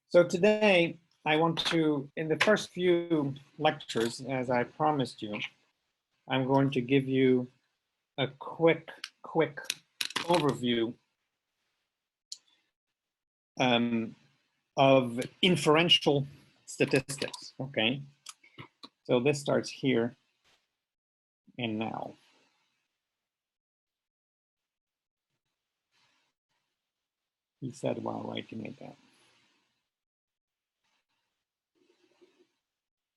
So today I want to, in the first few lectures, as I promised you, I'm going to give you a quick overview of inferential statistics, okay? So this starts here and now. He said while writing it down.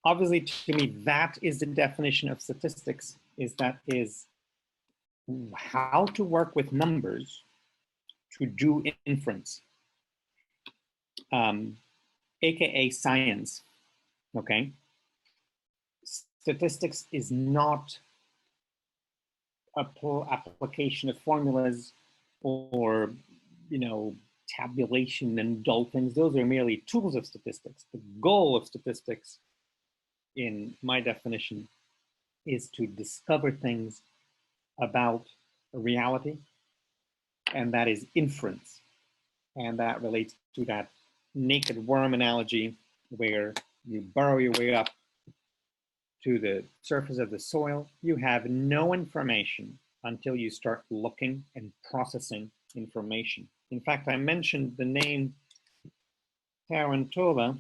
Obviously, to me, that is the definition of statistics, is how to work with numbers to do inference, AKA science, okay? Statistics is not a application of formulas or, tabulation and dull things. Those are merely tools of statistics. The goal of statistics, in my definition, is to discover things about reality, and that is inference. And that relates to that naked worm analogy where you burrow your way up to the surface of the soil. You have no information until you start looking and processing information. In fact, I mentioned the name Tarantula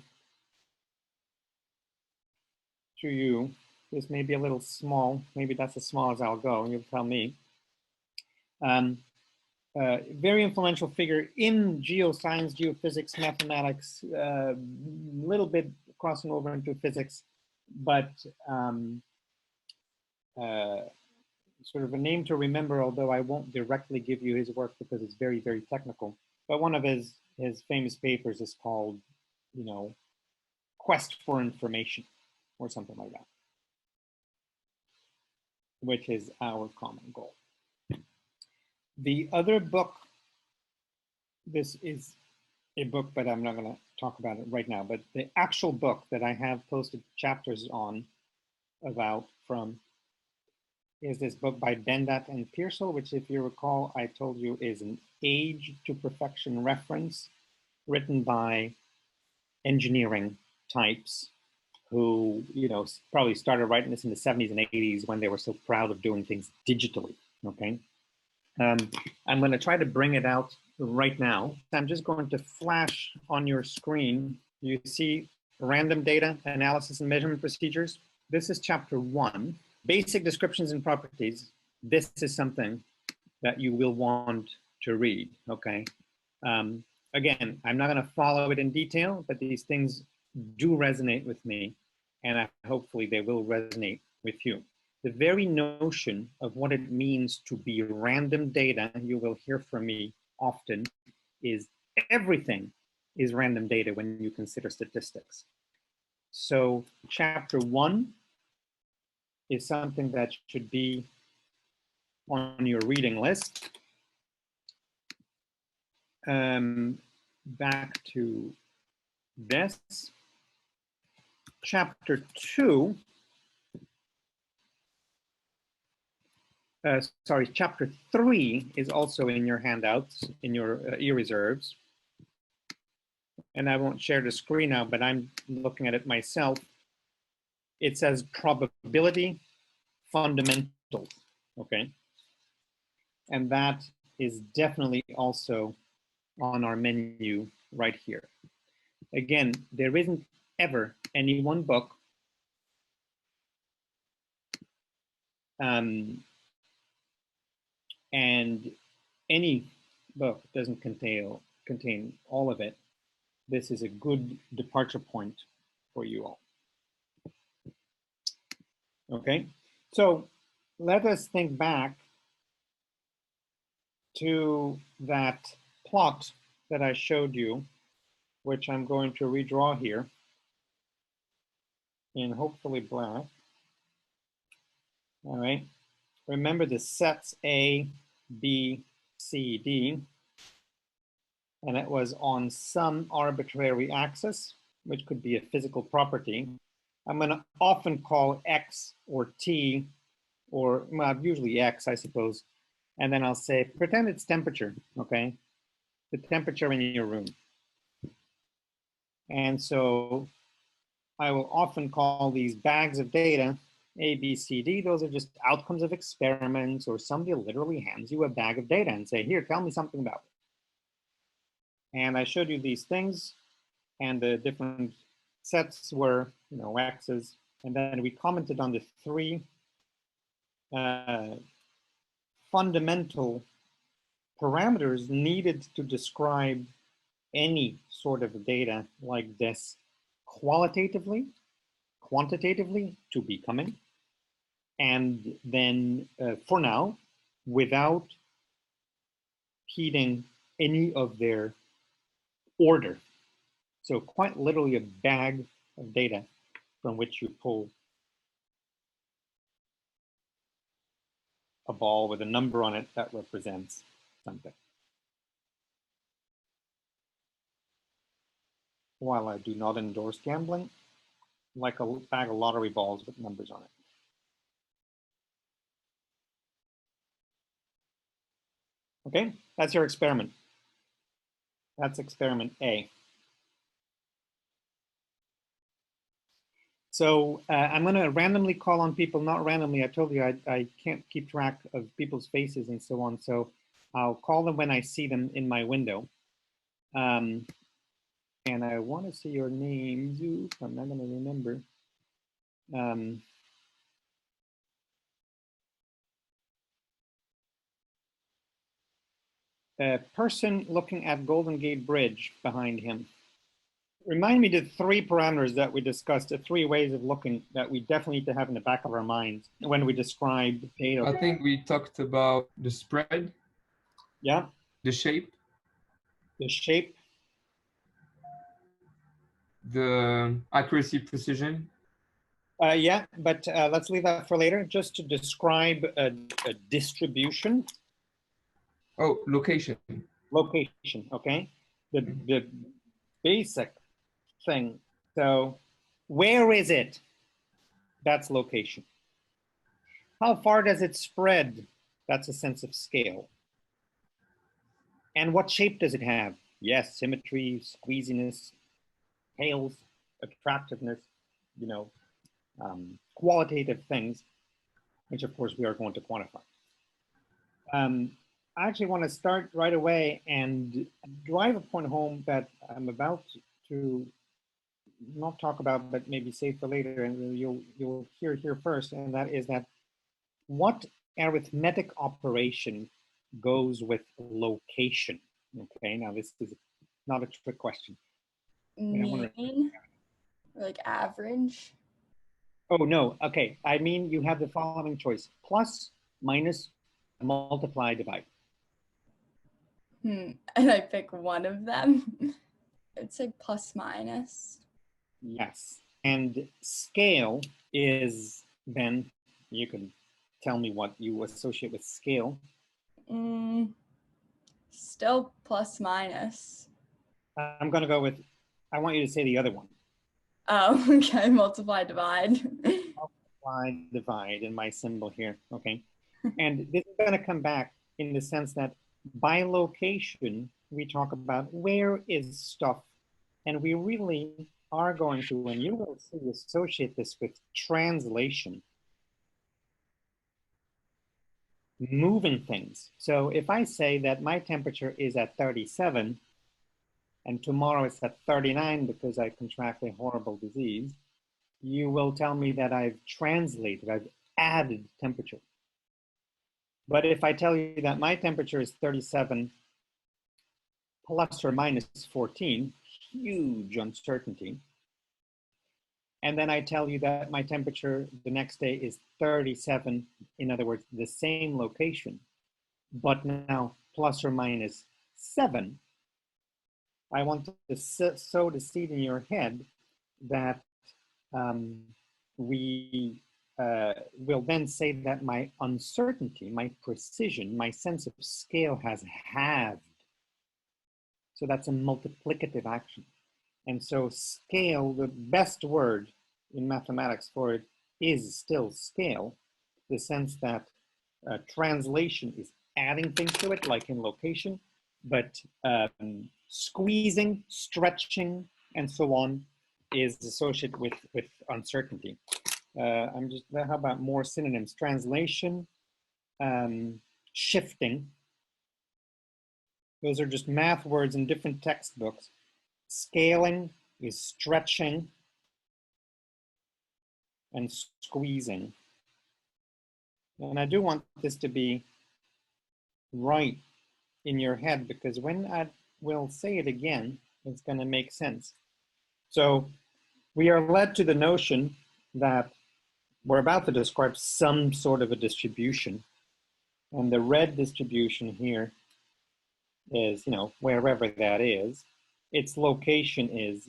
to you. This may be a little small. Maybe that's as small as I'll go. You'll tell me. Very influential figure in geoscience, geophysics, mathematics, a little bit crossing over into physics, but sort of a name to remember, although I won't directly give you his work because it's very, very technical. But one of his famous papers is called, Quest for Information, or something like that, which is our common goal. The other book, this is a book, but I'm not going to talk about it right now, but the actual book that I have posted chapters on from is this book by Bendat and Pearsall, which, if you recall, I told you is an age to perfection reference written by engineering types who, probably started writing this in the 70s and 80s when they were so proud of doing things digitally, okay? I'm going to try to bring it out right now. I'm just going to flash on your screen. You see random data analysis and measurement procedures. This is chapter 1. Basic descriptions and properties. This is something that you will want to read, okay? Again, I'm not going to follow it in detail, but these things do resonate with me, and hopefully they will resonate with you. The very notion of what it means to be random data, you will hear from me often, is everything is random data when you consider statistics. So chapter 1 is something that should be on your reading list. Back to this. Chapter 2, chapter 3 is also in your handouts, in your e-reserves. And I won't share the screen now, but I'm looking at it myself. It says probability fundamentals, okay? And that is definitely also on our menu right here. Again, there isn't ever any one book and any book doesn't contain all of it. This is a good departure point for you all. Okay, so let us think back to that plot that I showed you, which I'm going to redraw here in hopefully black. All right, remember the sets A, B, C, D, and it was on some arbitrary axis, which could be a physical property. I'm going to often call X or T, or well, usually X, I suppose. And then I'll say, pretend it's temperature, okay? The temperature in your room. And so I will often call these bags of data A, B, C, D. Those are just outcomes of experiments, or somebody literally hands you a bag of data and say, here, tell me something about it. And I showed you these things, and the different sets were, X's. And then we commented on the three fundamental parameters needed to describe any sort of data like this qualitatively, quantitatively, to becoming, and then for now, without heeding any of their order. So quite literally a bag of data from which you pull a ball with a number on it that represents something. While I do not endorse gambling, like a bag of lottery balls with numbers on it. Okay, that's your experiment. That's experiment A. So I'm going to randomly call on people, not randomly. I told you I can't keep track of people's faces and so on. So I'll call them when I see them in my window. And I want to see your names. Oops, I'm not going to remember. A person looking at Golden Gate Bridge behind him. Remind me the three parameters that we discussed, the three ways of looking that we definitely need to have in the back of our minds when we describe data. I think we talked about the spread. Yeah. The shape. The shape. The accuracy, precision. Yeah, but let's leave that for later. Just to describe a distribution. Oh, location. Location, okay. The basic thing. So where is it? That's location. How far does it spread? That's a sense of scale. And what shape does it have? Yes, symmetry, squeeziness, tails, attractiveness, qualitative things, which of course we are going to quantify. I actually want to start right away and drive a point home that I'm about to not talk about, but maybe save for later, and you'll hear here first, and that is that what arithmetic operation goes with location? Okay, now this is not a trick question. Mean, like average? Oh, no, okay. I mean, you have the following choice: plus, minus, multiply, divide. And I pick one of them. I'd say plus minus. Yes. And scale is, then, you can tell me what you associate with scale. Still plus minus. I'm going to go with, I want you to say the other one. Oh, okay. Multiply, divide. Multiply, divide in my symbol here. Okay. And this is going to come back in the sense that by location, we talk about where is stuff. And we really are going to, and you will see, associate this with translation. Moving things. So if I say that my temperature is at 37 and tomorrow it's at 39 because I contract a horrible disease, you will tell me that I've translated, I've added temperature. But if I tell you that my temperature is 37 plus or minus 14, huge uncertainty. And then I tell you that my temperature the next day is 37, in other words, the same location, but now plus or minus 7. I want to sow the seed in your head that we will then say that my uncertainty, my precision, my sense of scale has halved. So that's a multiplicative action. And so scale, the best word in mathematics for it is still scale, the sense that translation is adding things to it, like in location, but squeezing, stretching, and so on is associated with uncertainty. How about more synonyms? Translation, shifting. Those are just math words in different textbooks. Scaling is stretching, and squeezing. And I do want this to be right in your head, because when I will say it again, it's going to make sense. So we are led to the notion that we're about to describe some sort of a distribution. And the red distribution here is, wherever that is. Its location is,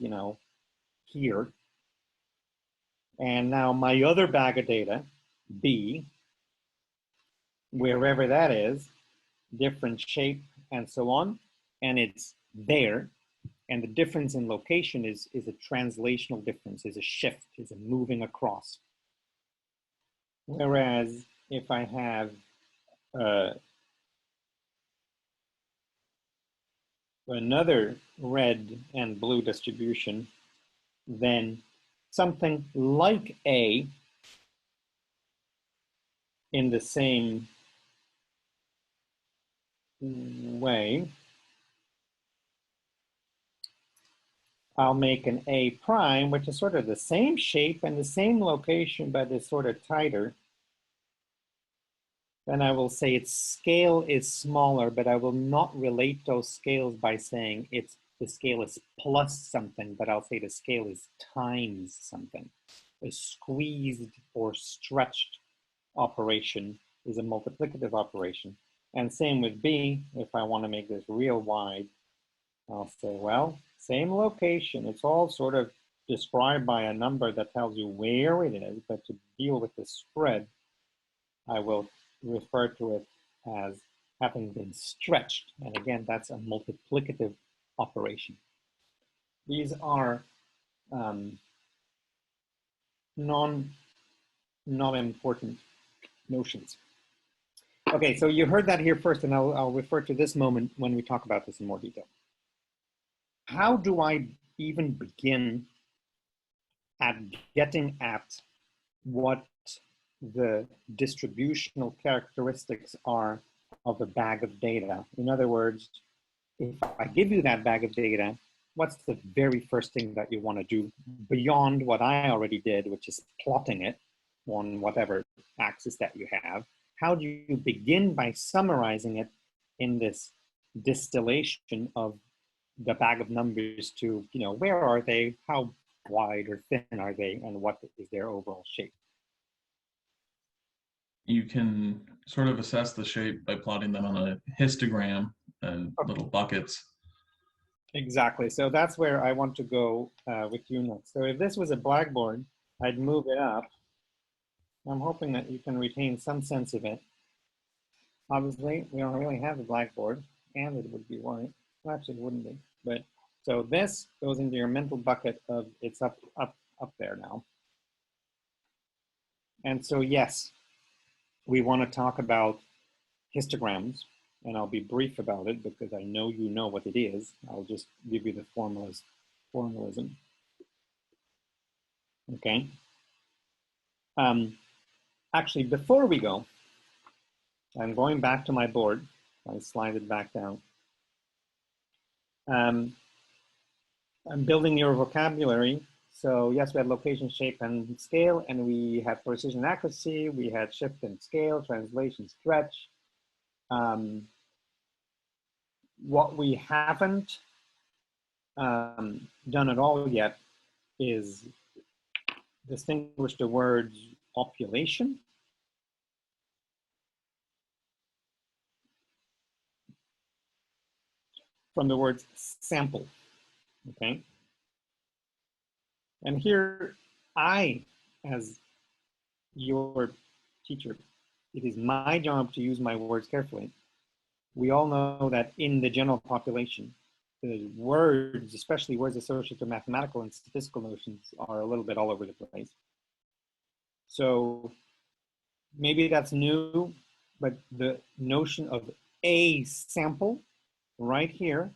here. And now my other bag of data, B, wherever that is, different shape and so on, and it's there. And the difference in location is a translational difference, is a shift, is a moving across. Whereas if I have another red and blue distribution, then something like A in the same way, I'll make an A prime, which is sort of the same shape and the same location, but is sort of tighter. Then I will say its scale is smaller, but I will not relate those scales by saying the scale is plus something, but I'll say the scale is times something. A squeezed or stretched operation is a multiplicative operation. And same with B, if I want to make this real wide, I'll say, well, same location. It's all sort of described by a number that tells you where it is, but to deal with the spread, I will refer to it as having been stretched. And again, that's a multiplicative operation. These are non-important notions. Okay, so you heard that here first, and I'll refer to this moment when we talk about this in more detail. How do I even begin at getting at what the distributional characteristics are of a bag of data? In other words, if I give you that bag of data, what's the very first thing that you want to do beyond what I already did, which is plotting it on whatever axis that you have? How do you begin by summarizing it in this distillation of the bag of numbers to, where are they, how wide or thin are they, and what is their overall shape? You can sort of assess the shape by plotting them on a histogram and little buckets. Exactly. So that's where I want to go with you next. So if this was a blackboard, I'd move it up. I'm hoping that you can retain some sense of it. Obviously, we don't really have a blackboard, and it would be white. Well, actually, it wouldn't be. But so this goes into your mental bucket of it's up there now. And so yes, we want to talk about histograms, and I'll be brief about it because I know you know what it is. I'll just give you the formalism. Okay. Actually, before we go, I'm going back to my board. I slide it back down. I'm building your vocabulary. So yes, we had location, shape, and scale, and we had precision and accuracy. We had shift and scale, translation, stretch. What we haven't done at all yet is distinguish the words population from the words sample, okay? And here, I, as your teacher, it is my job to use my words carefully. We all know that in the general population, the words, especially words associated with mathematical and statistical notions, are a little bit all over the place. So maybe that's new, but the notion of a sample right here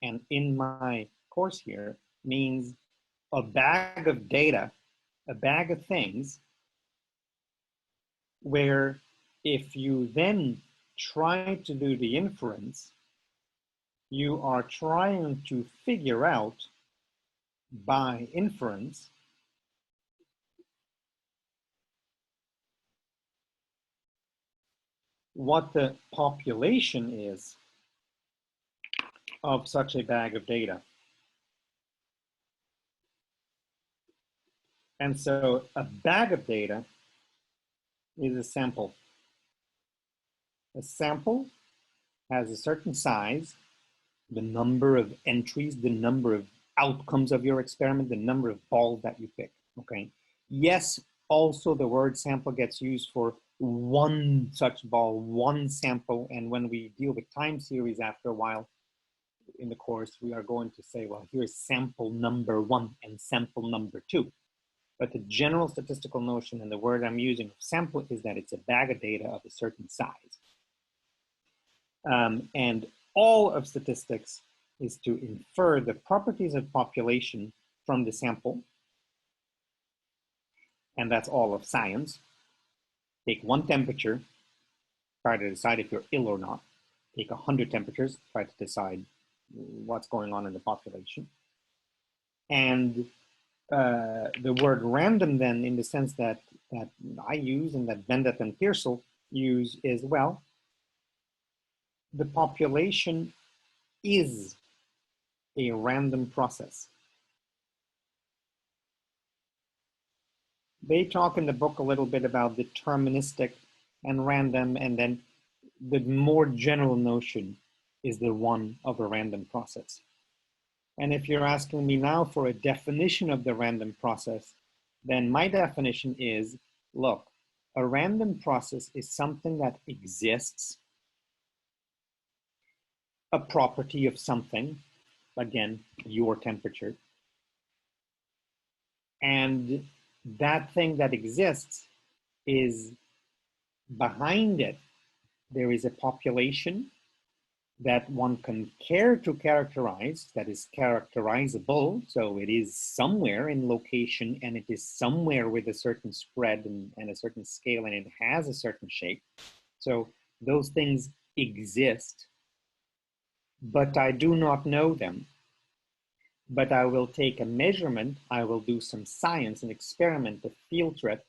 and in my course here means a bag of data, a bag of things, where if you then try to do the inference, you are trying to figure out by inference what the population is of such a bag of data. And so a bag of data is a sample. A sample has a certain size, the number of entries, the number of outcomes of your experiment, the number of balls that you pick, okay? Yes, also the word sample gets used for one such ball, one sample, and when we deal with time series after a while in the course, we are going to say, well, here's sample number 1 and sample number 2. But the general statistical notion and the word I'm using of sample is that it's a bag of data of a certain size. And all of statistics is to infer the properties of population from the sample. And that's all of science. Take one temperature, try to decide if you're ill or not. Take 100 temperatures, try to decide what's going on in the population. And the word random then, in the sense that I use and that Bendeth and Pearsall use, is, well, the population is a random process. They talk in the book a little bit about deterministic and random, and then the more general notion is the one of a random process. And if you're asking me now for a definition of the random process, then my definition is, look, a random process is something that exists, a property of something, again, your temperature, and that thing that exists is behind it. There is a population that one can care to characterize, that is characterizable. So it is somewhere in location, and it is somewhere with a certain spread and a certain scale, and it has a certain shape. So those things exist, but I do not know them. But I will take a measurement, I will do some science, an experiment, a field trip,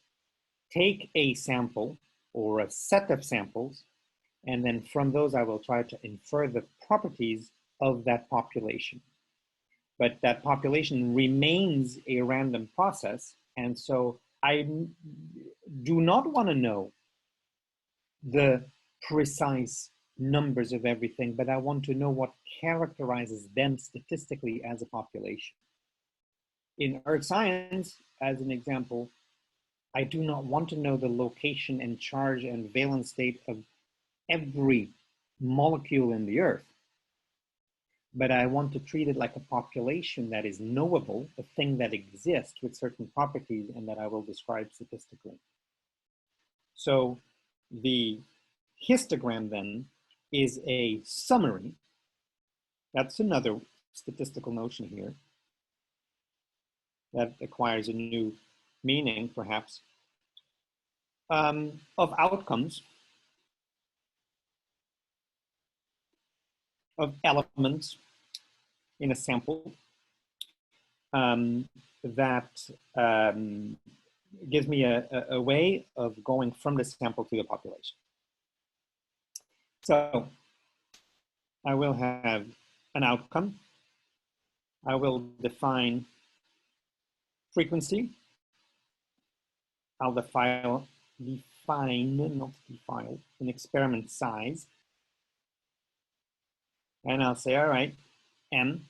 take a sample or a set of samples, and then from those I will try to infer the properties of that population. But that population remains a random process, and so I do not want to know the precise numbers of everything, but I want to know what characterizes them statistically as a population. In earth science, as an example, I do not want to know the location and charge and valence state of every molecule in the earth, but I want to treat it like a population that is knowable, a thing that exists with certain properties and that I will describe statistically. So the histogram then is a summary. That's another statistical notion here that acquires a new meaning, perhaps, of outcomes, of elements in a sample that gives me a way of going from the sample to the population. So I will have an outcome. I will define frequency. I'll define, an experiment size. And I'll say, all right, n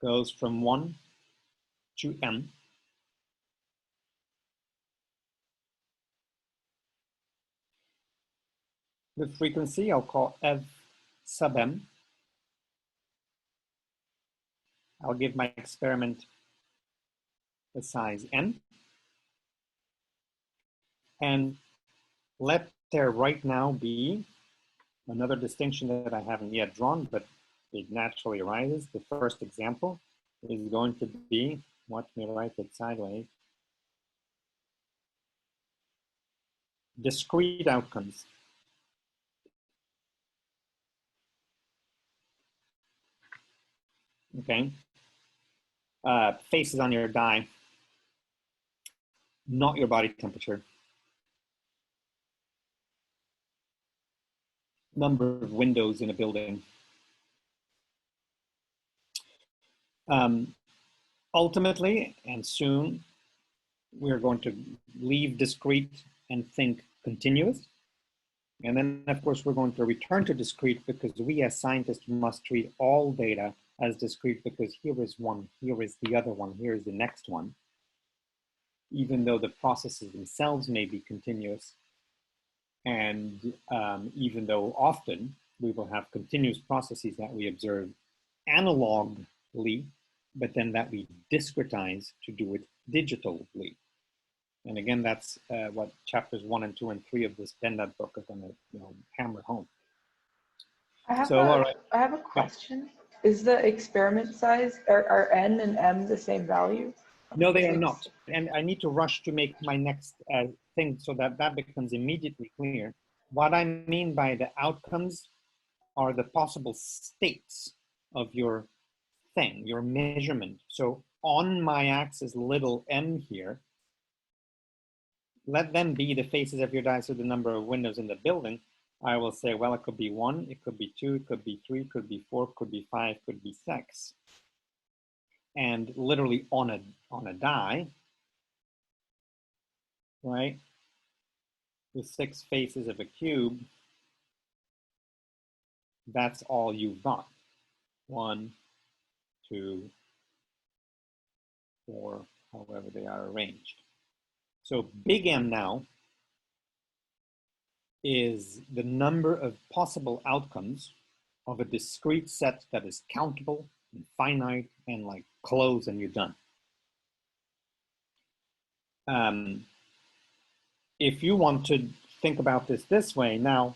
goes from 1 to m. The frequency I'll call f sub m. I'll give my experiment a size n. And let there right now be another distinction that I haven't yet drawn, but it naturally arises. The first example, is going to be, watch me write it sideways, discrete outcomes. Okay. Faces on your die, not your body temperature. Number of windows in a building. Ultimately, and soon, we're going to leave discrete and think continuous. And then, of course, we're going to return to discrete because we as scientists must treat all data as discrete because here is one, here is the other one, here is the next one. Even though the processes themselves may be continuous, and even though often we will have continuous processes that we observe analogly, but then that we discretize to do it digitally. And again, that's what chapters 1 and 2 and 3 of this PennDOT book are going to hammer home. I have All right. I have a question. Is the experiment size, are N and M the same value? No, they are not. And I need to rush to make my next thing so that that becomes immediately clear. What I mean by the outcomes are the possible states of your thing, your measurement. So on my axis, little m here, let them be the faces of your die, so the number of windows in the building. I will say, well, it could be 1, it could be 2, it could be 3, it could be 4, it could be 5, it could be 6. And literally on a die, right, the 6 faces of a cube, that's all you've got. 1, 2, 4, however they are arranged. So big M now is the number of possible outcomes of a discrete set that is countable and finite and like close and you're done. If you want to think about this way, now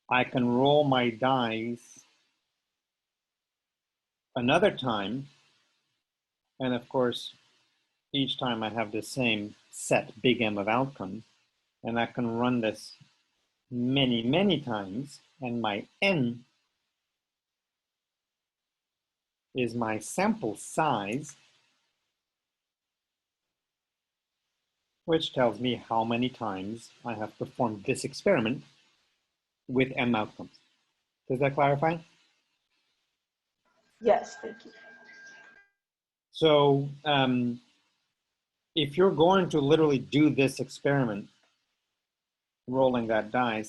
I can roll my dice another time, and of course, each time I have the same set, big M of outcomes, and I can run this many, many times, and my N is my sample size, which tells me how many times I have performed this experiment with M outcomes. Does that clarify? Yes, thank you. So if you're going to literally do this experiment, rolling that die,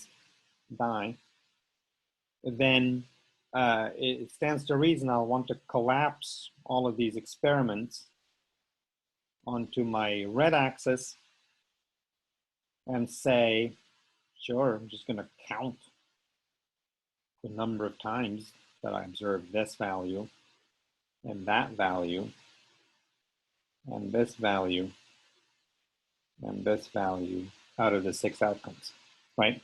then it stands to reason I'll want to collapse all of these experiments onto my red axis and say, sure, I'm just going to count the number of times that I observed this value and that value and this value and this value out of the 6 outcomes, right?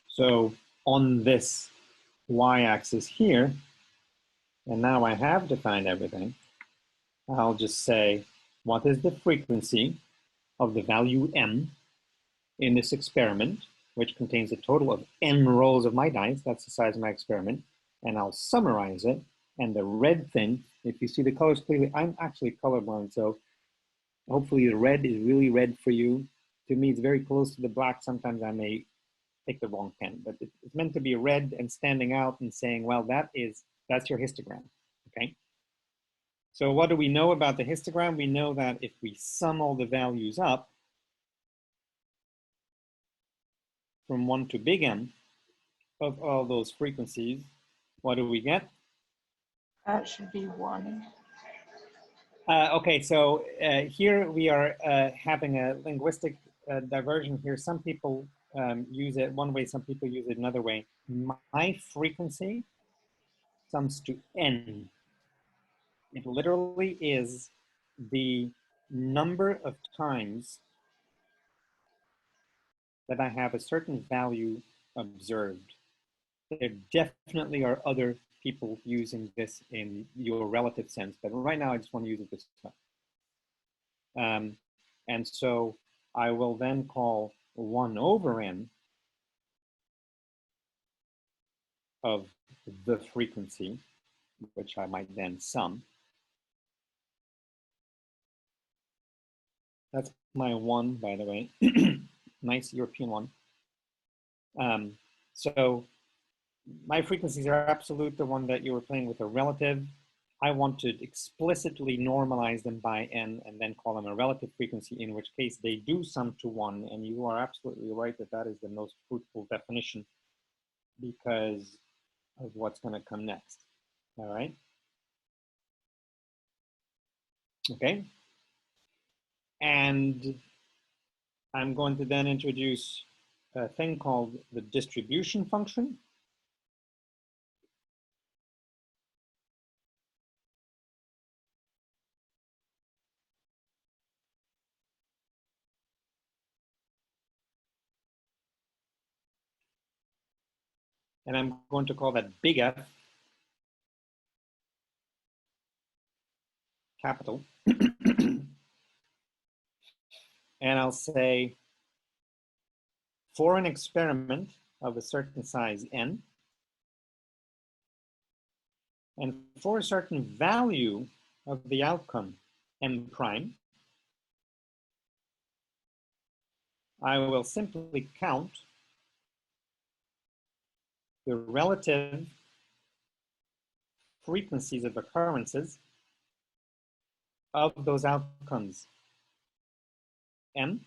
So on this y-axis here, and now I have defined everything, I'll just say, what is the frequency of the value m in this experiment, which contains a total of m rolls of my dice, that's the size of my experiment, and I'll summarize it. And the red thing, if you see the colors clearly, I'm actually colorblind, so hopefully the red is really red for you. To me, it's very close to the black. Sometimes I may pick the wrong pen, but it's meant to be red and standing out and saying, well, that's your histogram, okay? So what do we know about the histogram? We know that if we sum all the values up from 1 to big M of all those frequencies, what do we get? That should be 1. Okay, so here we are having a linguistic diversion here. Some people use it one way, some people use it another way. My frequency sums to n. It literally is the number of times that I have a certain value observed There definitely are other people using this in your relative sense, but right now I just want to use it this way. And so I will then call 1 over n of the frequency, which I might then sum. That's my 1, by the way. Nice European one. So my frequencies are absolute, the one that you were playing with a relative. I want to explicitly normalize them by n and then call them a relative frequency, in which case they do sum to 1. And you are absolutely right that that is the most fruitful definition because of what's going to come next. All right. Okay. And I'm going to then introduce a thing called the distribution function. And I'm going to call that big F, capital. And I'll say, for an experiment of a certain size n, and for a certain value of the outcome m prime, I will simply count the relative frequencies of occurrences of those outcomes m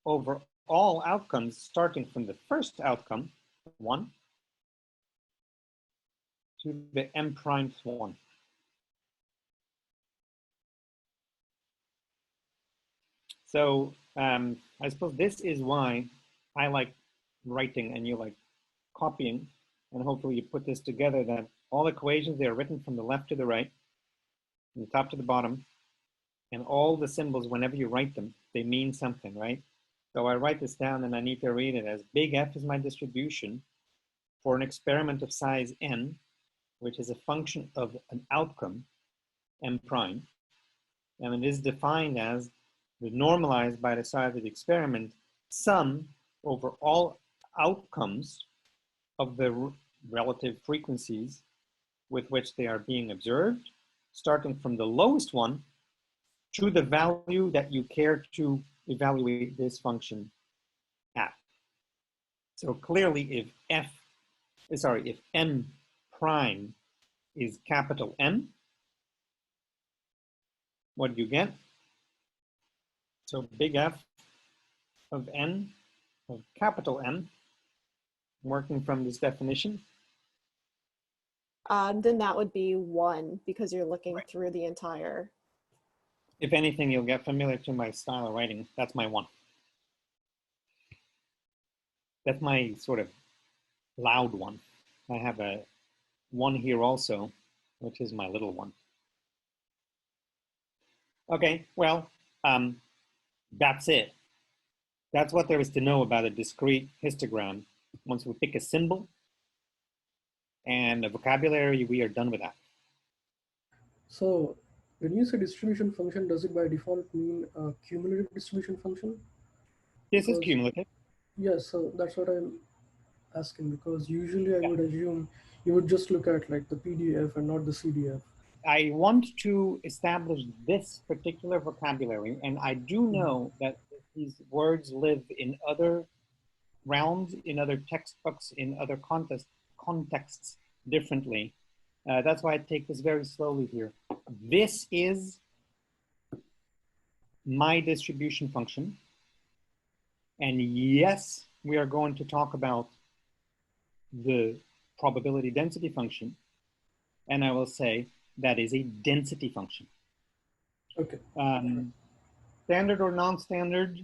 over all outcomes starting from the first outcome, 1, to the m prime 1. So I suppose this is why I like writing and you like copying, and hopefully you put this together, that all equations, they are written from the left to the right, from the top to the bottom, and all the symbols, whenever you write them, they mean something, right? So I write this down and I need to read it as big F is my distribution for an experiment of size n, which is a function of an outcome, m prime, and it is defined as the normalized by the size of the experiment sum over all outcomes of the relative frequencies with which they are being observed, starting from the lowest one to the value that you care to evaluate this function at. So clearly, if m prime is capital M, what do you get? So big F of n of capital M, working from this definition. Then that would be 1 because you're looking through the entire. If anything, you'll get familiar to my style of writing. That's my 1. That's my sort of loud one. I have a 1 here also, which is my little one. Okay, well, that's it. That's what there is to know about a discrete histogram. Once we pick a symbol and a vocabulary, we are done with that. So when you say distribution function, does it by default mean a cumulative distribution function? This is cumulative. Yes, so that's what I'm asking, because usually I would assume you would just look at like the PDF and not the CDF. I want to establish this particular vocabulary, and I do know that these words live in other realms, in other textbooks, in other contexts differently. That's why I take this very slowly here. This is my distribution function. And yes, we are going to talk about the probability density function. And I will say that is a density function. Okay. Standard or non-standard,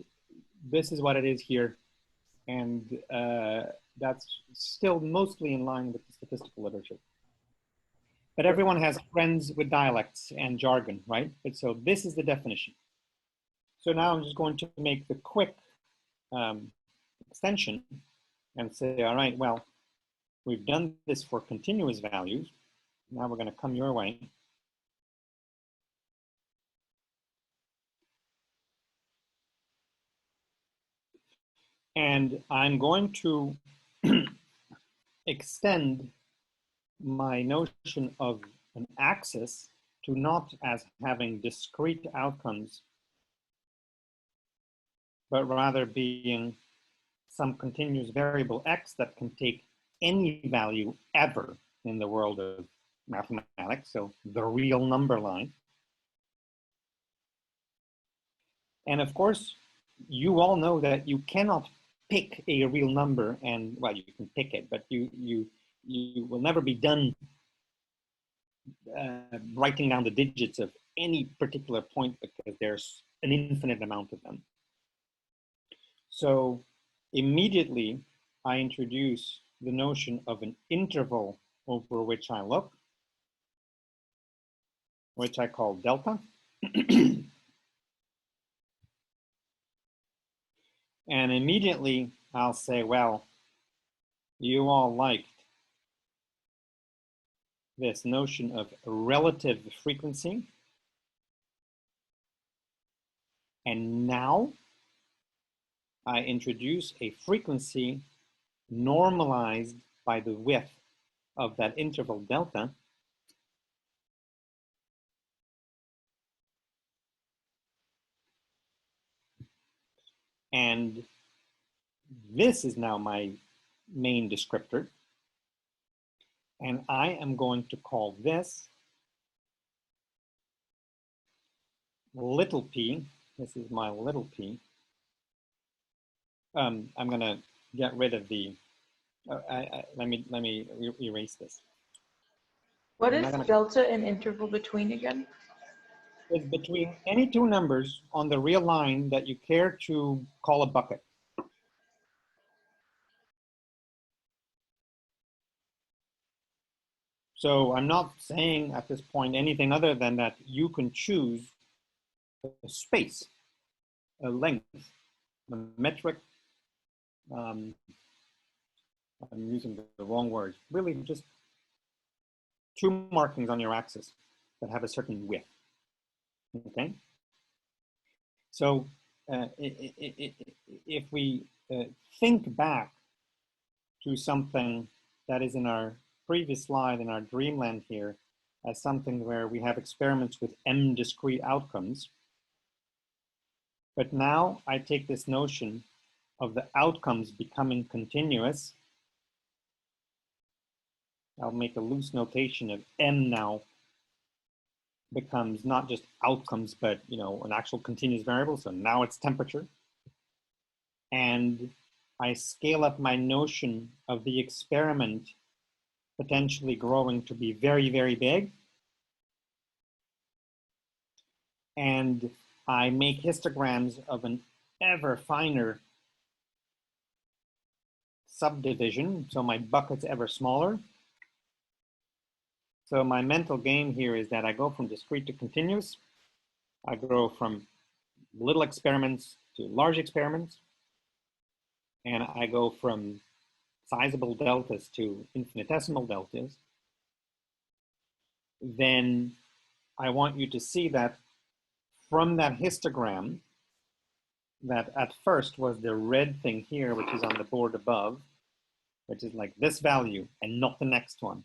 this is what it is here. And that's still mostly in line with the statistical literature. But everyone has friends with dialects and jargon, right? But so this is the definition. So now I'm just going to make the quick extension and say, all right, well, we've done this for continuous values. Now we're going to come your way. And I'm going to extend my notion of an axis to not as having discrete outcomes, but rather being some continuous variable x that can take any value ever in the world of mathematics, so the real number line. And of course, you all know that you cannot pick a real number and, well, you can pick it, but you will never be done writing down the digits of any particular point because there's an infinite amount of them. So immediately I introduce the notion of an interval over which I look, which I call delta. And immediately I'll say, well, you all liked this notion of relative frequency. And now I introduce a frequency normalized by the width of that interval delta. And this is now my main descriptor. And I am going to call this little p. This is my little p. I'm going to get rid of the, let me erase this. What is delta and interval between again? It's between any two numbers on the real line that you care to call a bucket. So I'm not saying at this point anything other than that you can choose a space, a length, a metric. I'm using the wrong word. Really just two markings on your axis that have a certain width. Okay. So if we think back to something that is in our previous slide, in our dreamland here, as something where we have experiments with m discrete outcomes. But now I take this notion of the outcomes becoming continuous. I'll make a loose notation of m now becomes not just outcomes, but an actual continuous variable. So now it's temperature. And I scale up my notion of the experiment potentially growing to be very, very big. And I make histograms of an ever finer subdivision. So my bucket's ever smaller. So my mental game here is that I go from discrete to continuous. I go from little experiments to large experiments. And I go from sizable deltas to infinitesimal deltas. Then I want you to see that from that histogram, that at first was the red thing here, which is on the board above, which is like this value and not the next one.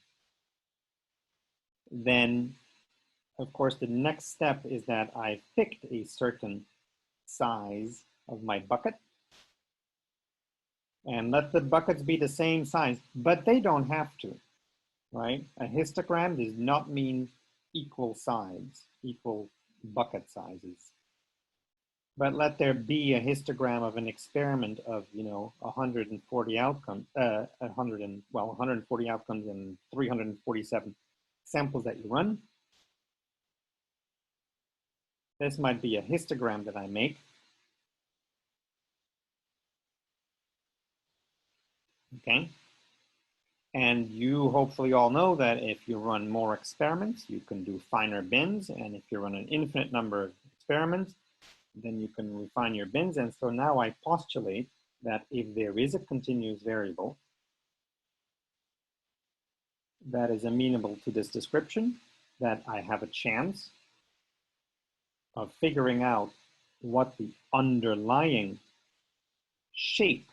Then, of course, the next step is that I picked a certain size of my bucket. And let the buckets be the same size, but they don't have to, right? A histogram does not mean equal size, equal bucket sizes. But let there be a histogram of an experiment of, 140 outcomes, 140 outcomes and 347 samples that you run. This might be a histogram that I make. Okay. And you hopefully all know that if you run more experiments, you can do finer bins. And if you run an infinite number of experiments, then you can refine your bins. And so now I postulate that if there is a continuous variable that is amenable to this description, that I have a chance of figuring out what the underlying shape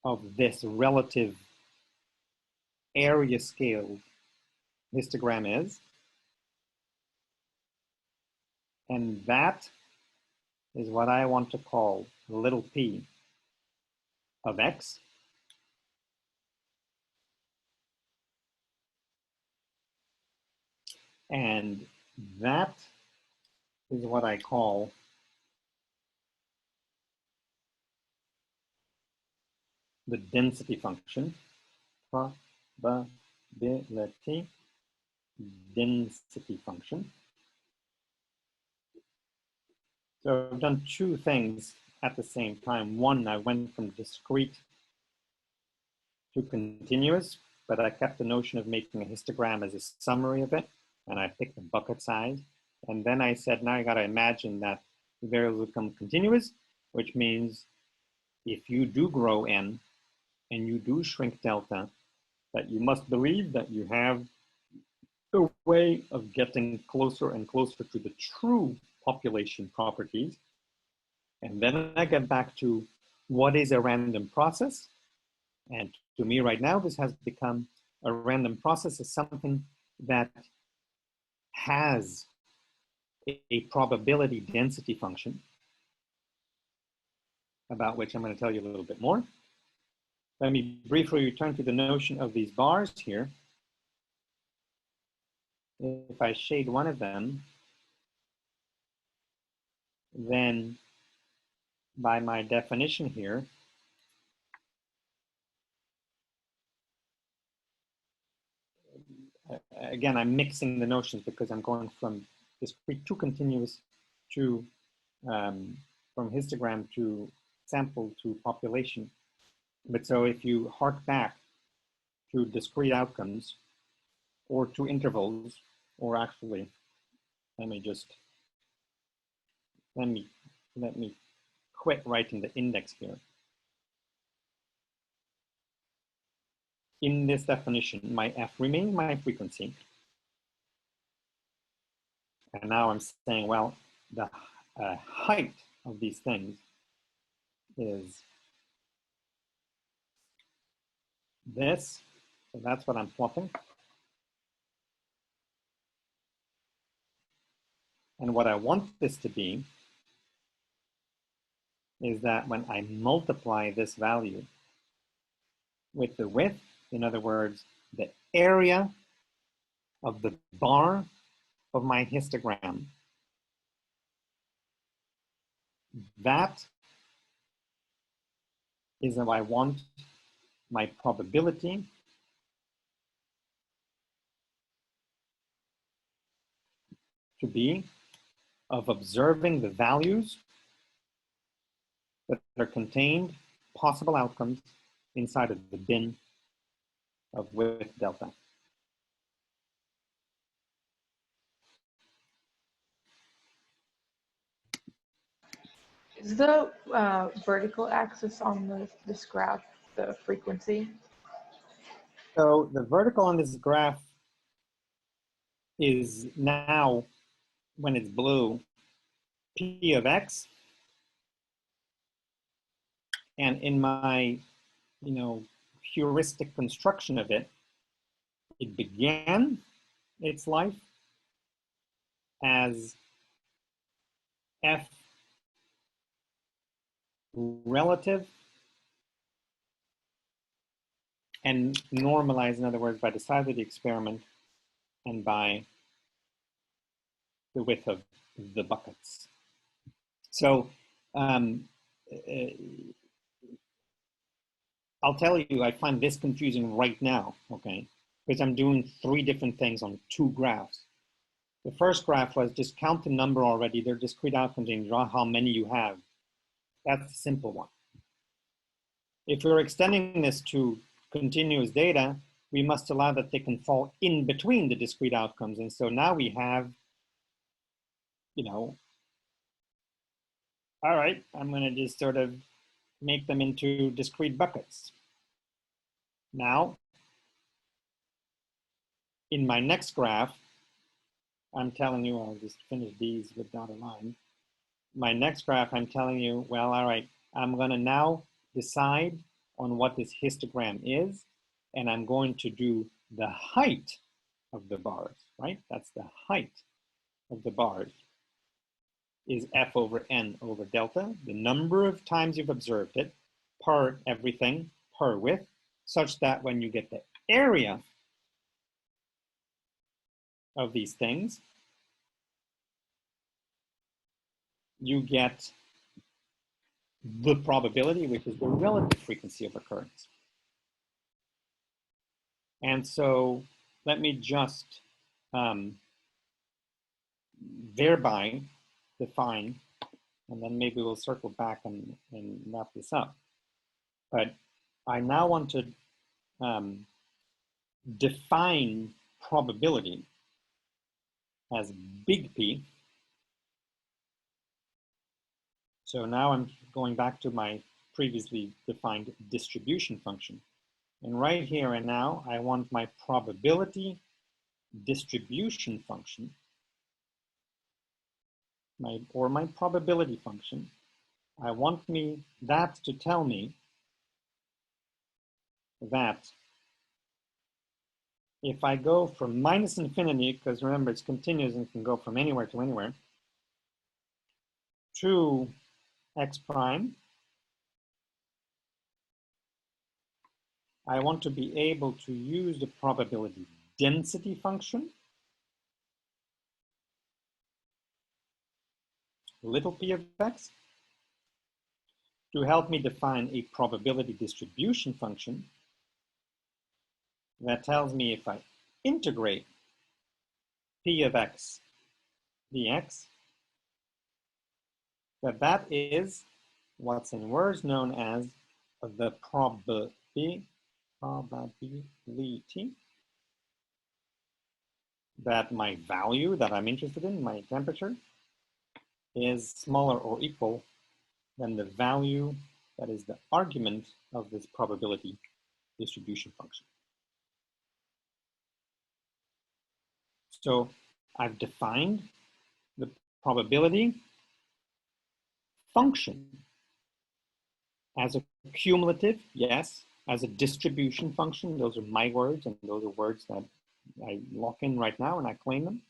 of this relative area scale histogram is. And that is what I want to call little p of x. And that is what I call the density function, probability density function. So I've done two things at the same time. One, I went from discrete to continuous, but I kept the notion of making a histogram as a summary of it, and I picked the bucket size. And then I said, now I gotta imagine that the variables become continuous, which means if you do grow n and you do shrink delta, that you must believe that you have a way of getting closer and closer to the true population properties. And then I get back to what is a random process. And to me right now, this has become a random process as something that has a probability density function, about which I'm going to tell you a little bit more. Let me briefly return to the notion of these bars here. If I shade one of them, then by my definition here, again, I'm mixing the notions because I'm going from discrete to continuous to, from histogram to sample to population. But so if you hark back to discrete outcomes or to intervals, or actually, let me quit writing the index here. In this definition, my f remains my frequency. And now I'm saying, well, the height of these things is this. So that's what I'm plotting. And what I want this to be is that when I multiply this value with the width, in other words, the area of the bar of my histogram, that is how I want my probability to be of observing the values that are contained, possible outcomes, inside of the bin of width delta. Is the vertical axis on this graph the frequency? So the vertical on this graph is now, when it's blue, P of X. And in my, heuristic construction of it, it began its life as F relative and normalized, in other words, by the size of the experiment and by the width of the buckets. So I'll tell you, I find this confusing right now, okay? Because I'm doing 3 different things on 2 graphs. The first graph was just count the number already. They're discrete outcomes and draw how many you have. That's the simple one. If we're extending this to continuous data, we must allow that they can fall in between the discrete outcomes. And so now we have, all right, I'm going to just sort of make them into discrete buckets. Now, in my next graph, I'm telling you, I'll just finish these with dotted line. My next graph, I'm telling you, well, all right, I'm gonna now decide on what this histogram is, and I'm going to do the height of the bars, right? That's the height of the bars is f over n over delta, the number of times you've observed it per everything, per width, such that when you get the area of these things, you get the probability, which is the relative frequency of occurrence. And so let me just thereby define, and then maybe we'll circle back and wrap this up. But I now want to define probability as big P. So now I'm going back to my previously defined distribution function. And right here and now, I want my probability distribution function, my probability function. I want that to tell me that if I go from minus infinity, because remember it's continuous and can go from anywhere to anywhere, to x prime, I want to be able to use the probability density function, little p of x, to help me define a probability distribution function that tells me if I integrate p of x dx, that is what's in words known as the probability that my value that I'm interested in, my temperature, is smaller or equal than the value that is the argument of this probability distribution function. So I've defined the probability function as a cumulative, yes, as a distribution function. Those are my words, and those are words that I lock in right now and I claim them.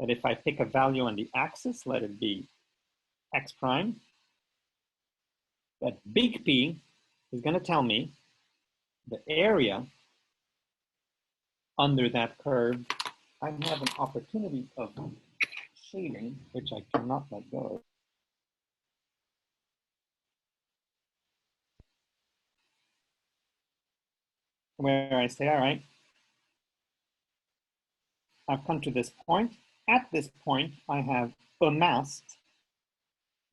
That if I pick a value on the axis, let it be x prime, that big P is going to tell me the area under that curve. I have an opportunity of shading, which I cannot let go of. Where I say, all right, I've come to this point. At this point, I have amassed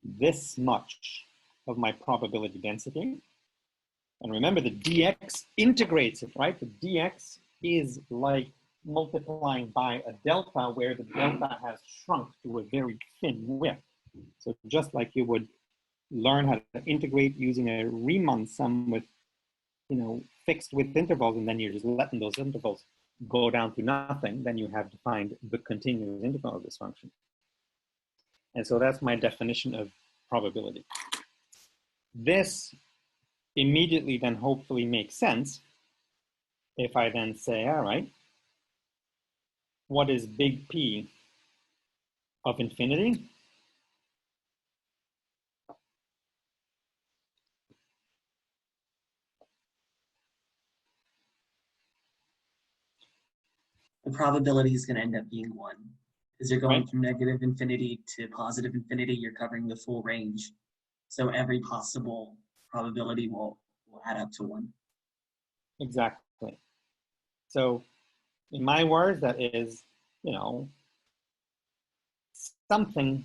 this much of my probability density. And remember, the dx integrates it, right? The dx is like multiplying by a delta where the delta has shrunk to a very thin width. So just like you would learn how to integrate using a Riemann sum with, fixed width intervals, and then you're just letting those intervals go down to nothing, then you have defined the continuous integral of this function. And so that's my definition of probability. This immediately then hopefully makes sense if I then say, all right, what is big P of infinity? The probability is going to end up being 1. Because you're going Right. from negative infinity to positive infinity, you're covering the full range. So every possible probability will add up to 1. Exactly. So in my words, that is, something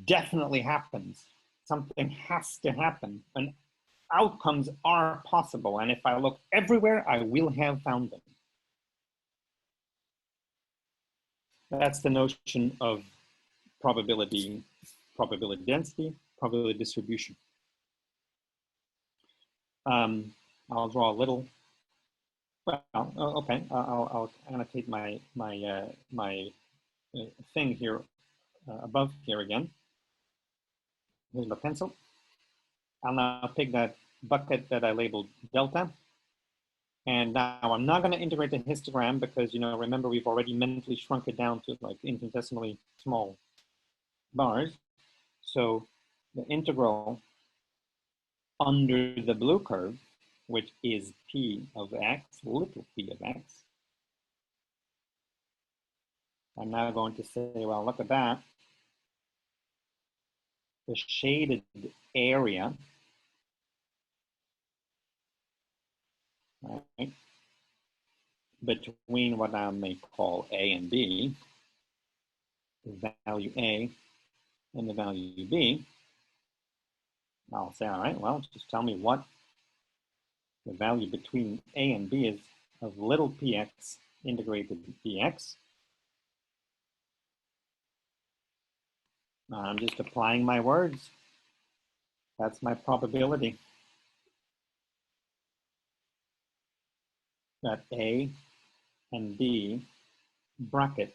definitely happens. Something has to happen. And outcomes are possible. And if I look everywhere, I will have found them. That's the notion of probability density, probability distribution. I'll draw a little. Well, okay. I'll annotate my thing here above here again. Here's my pencil. I'll now pick that bucket that I labeled delta. And now I'm not going to integrate the histogram because, you know, remember we've already mentally shrunk it down to like infinitesimally small bars. So the integral under the blue curve, which is p of x, little p of x, I'm now going to say, well, look at that. The shaded area, right, between what I may call A and B, the value A and the value B, I'll say, all right, well, just tell me what the value between A and B is of little px integrated dx. I'm just applying my words. That's my probability that A and B bracket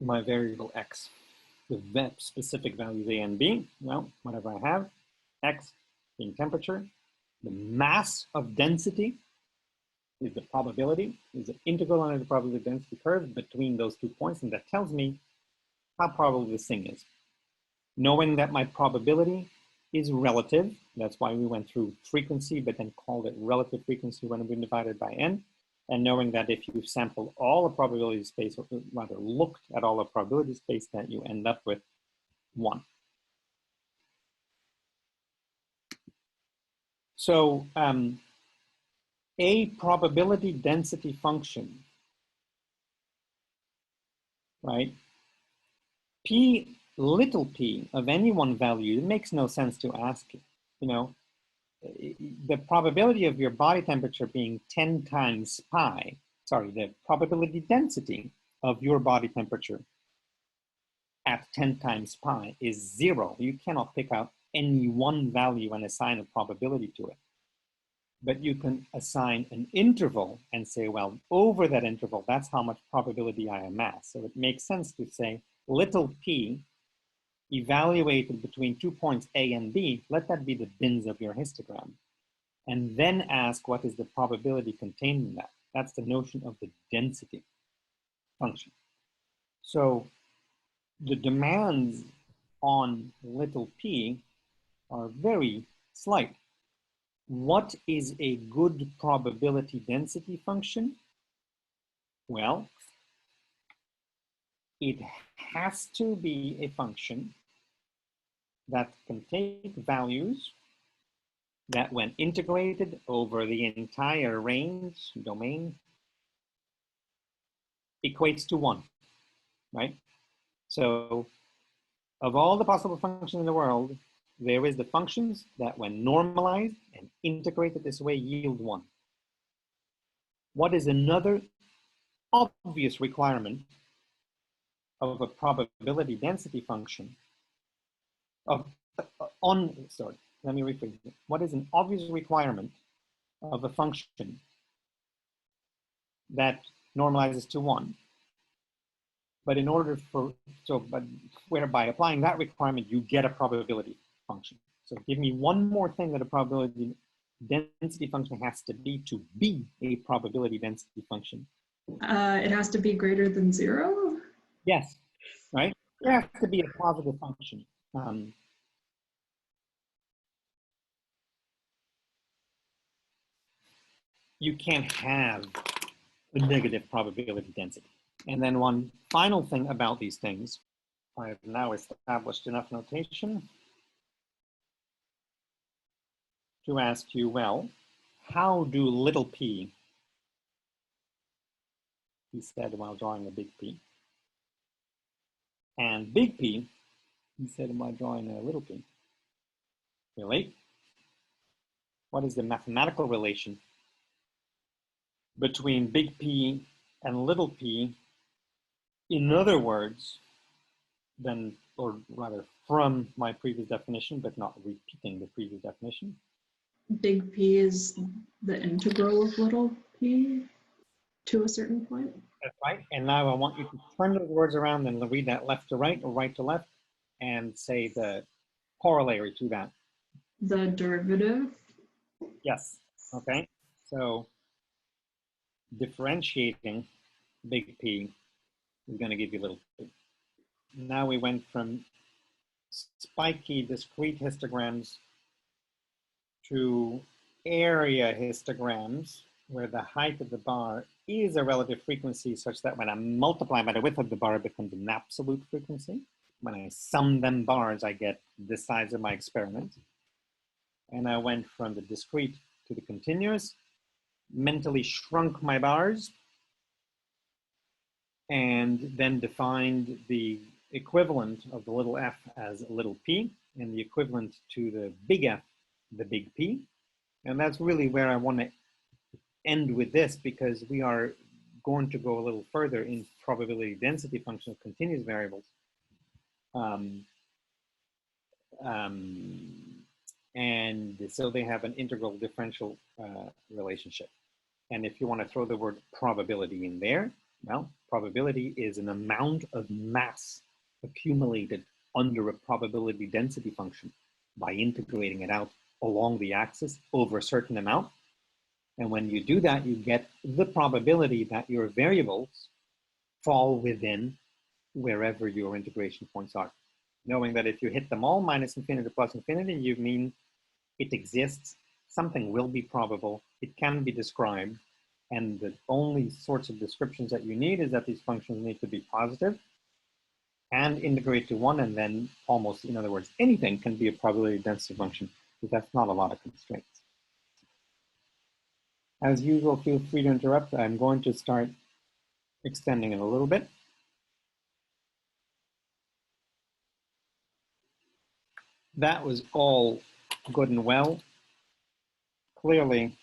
my variable x. The specific values A and B, well, whatever I have, x being temperature, the mass of density is the probability, is the integral under the probability density curve between those 2 points, and that tells me how probable this thing is. Knowing that my probability is relative, that's why we went through frequency, but then called it relative frequency when we divided by n, and knowing that if you sample all the probability space, or rather looked at all the probability space, that you end up with 1. So a probability density function, right? P little p of any one value, it makes no sense to ask it. You know, the probability of your body temperature being 10 times pi, sorry, the probability density of your body temperature at 10 times pi is 0. You cannot pick out any one value and assign a probability to it. But you can assign an interval and say, well, over that interval, that's how much probability I amass. So it makes sense to say little p evaluated between 2 points A and B, let that be the bins of your histogram. And then ask what is the probability contained in that. That's the notion of the density function. So the demands on little p are very slight. What is a good probability density function? Well, it has to be a function that can take values that when integrated over the entire range domain equates to 1, right? So of all the possible functions in the world, there is the functions that when normalized and integrated this way yield 1. What is another obvious requirement of a probability density function let me rephrase it. What is an obvious requirement of a function that normalizes to 1? But in order for, but whereby applying that requirement, you get a probability function. So give me one more thing that a probability density function has to be a probability density function. It has to be greater than 0? Yes, right? It has to be a positive function. You can't have a negative probability density. And then one final thing about these things, I have now established enough notation to ask you, well, how do little p, he said while drawing a big P, and big P, he said while drawing a little p, relate? What is the mathematical relation between big P and little p? In other words, than, or rather from my previous definition, but not repeating the previous definition. Big P is the integral of little p to a certain point. That's right. And now I want you to turn those words around and read that left to right or right to left and say the corollary to that. The derivative. Yes. Okay. So differentiating big P is going to give you little p. Now we went from spiky discrete histograms to area histograms, where the height of the bar is a relative frequency such that when I multiply by the width of the bar, it becomes an absolute frequency. When I sum them bars, I get the size of my experiment. And I went from the discrete to the continuous, mentally shrunk my bars, and then defined the equivalent of the little f as a little p, and the equivalent to the big F, the big P. And that's really where I want to end with this, because we are going to go a little further in probability density function of continuous variables. And so they have an integral differential relationship. And if you want to throw the word probability in there, well, probability is an amount of mass accumulated under a probability density function by integrating it out along the axis over a certain amount. And when you do that, you get the probability that your variables fall within wherever your integration points are. Knowing that if you hit them all, minus infinity to plus infinity, you mean it exists, something will be probable, it can be described, and the only sorts of descriptions that you need is that these functions need to be positive and integrate to one, and then almost, in other words, anything can be a probability density function, because that's not a lot of constraints. As usual, feel free to interrupt. I'm going to start extending it a little bit. That was all good and well. Clearly,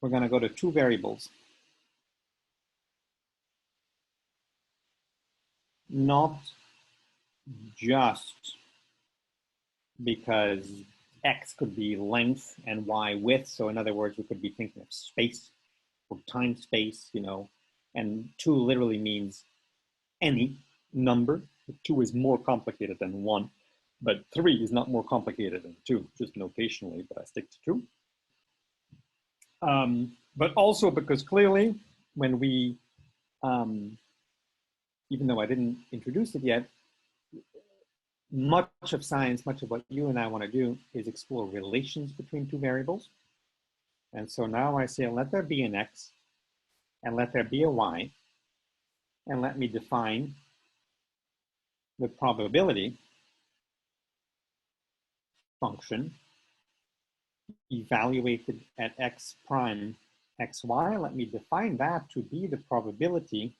we're going to go to two variables. Not just because X could be length and Y width. So in other words, we could be thinking of space or time space, you know, and two literally means any number. Two is more complicated than one, but three is not more complicated than two, just notationally, but I stick to two. But also because clearly when we, even though I didn't introduce it yet, much of science, much of what you and I want to do is explore relations between two variables. And so now I say, let there be an X and let there be a Y, and let me define the probability function evaluated at X prime XY. Let me define that to be the probability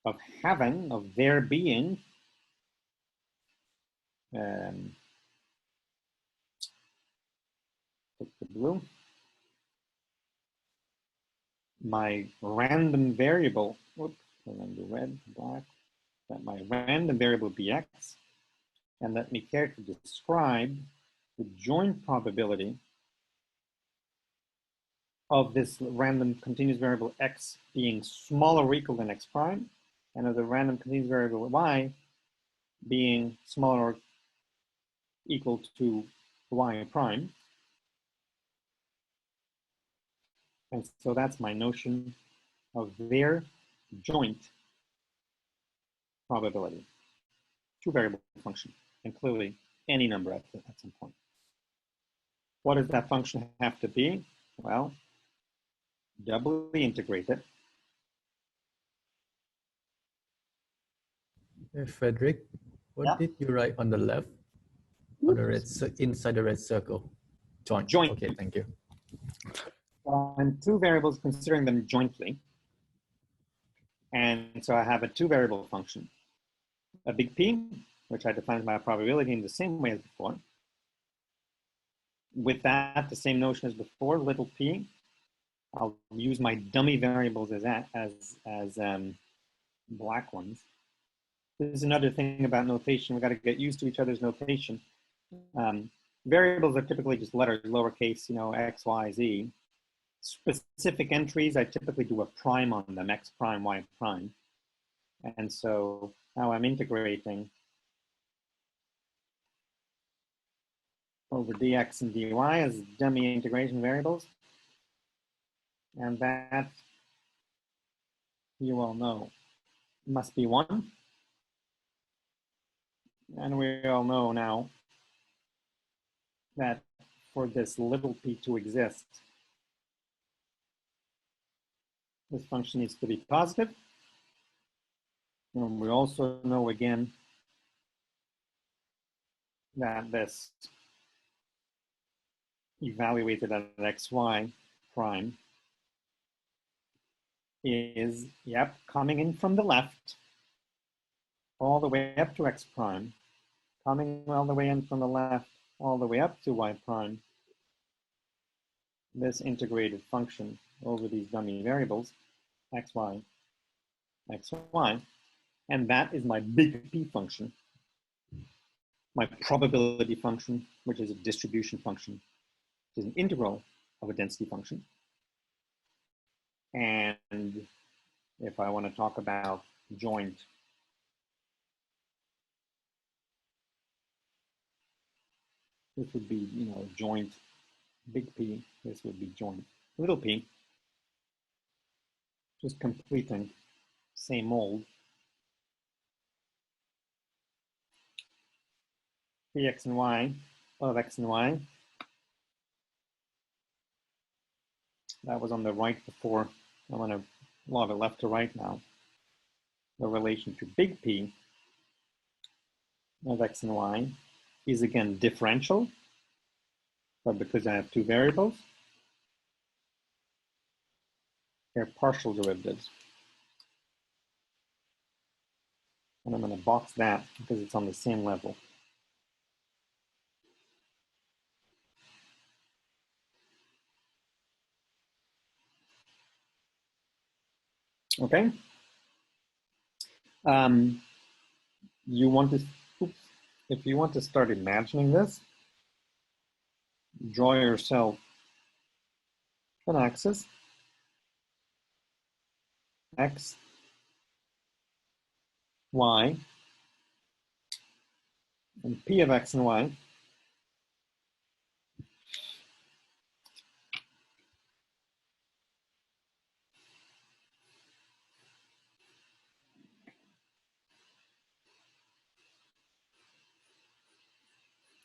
of having, of there being, pick the blue, my random variable, whoops, and then the red, black, that my random variable be X, and let me care to describe the joint probability of this random continuous variable X being smaller or equal than X prime, and of the random continuous variable Y being smaller or equal to Y prime. And so that's my notion of their joint probability, two variable function, and clearly any number at some point. What does that function have to be? Well, doubly integrate it. Hey, Frederick, what did you write on the left? On the red, inside the red circle? Joint. Joint. Okay, thank you. And two variables, considering them jointly. And so I have a two variable function. A big P, which I define my probability in the same way as before. With that, the same notion as before, little p. I'll use my dummy variables as black ones. This is another thing about notation. We got to get used to each other's notation. Variables are typically just letters, lowercase, you know, X, Y, Z. Specific entries, I typically do a prime on them, X prime, Y prime. And so now I'm integrating over dx and dy as dummy integration variables. And that, you all know, must be 1. And we all know now that for this little p to exist, this function needs to be positive. And we also know again that this evaluated at xy prime is, yep, coming in from the left all the way up to x prime, coming all the way in from the left all the way up to y prime. This integrated function over these dummy variables, xy, xy, and that is my big P function, my probability function, which is a distribution function, which is an integral of a density function. And if I want to talk about joint, this would be, you know, joint big P, this would be joint little p, just completing same old. Px and y of x and y. That was on the right before. I'm going to log it left to right now. The relation to big P of x and y is again differential, but because I have two variables, they're partial derivatives. And I'm going to box that because it's on the same level. Okay. You want to, oops, if you want to start imagining this, draw yourself an axis, x, y, and P of x and y.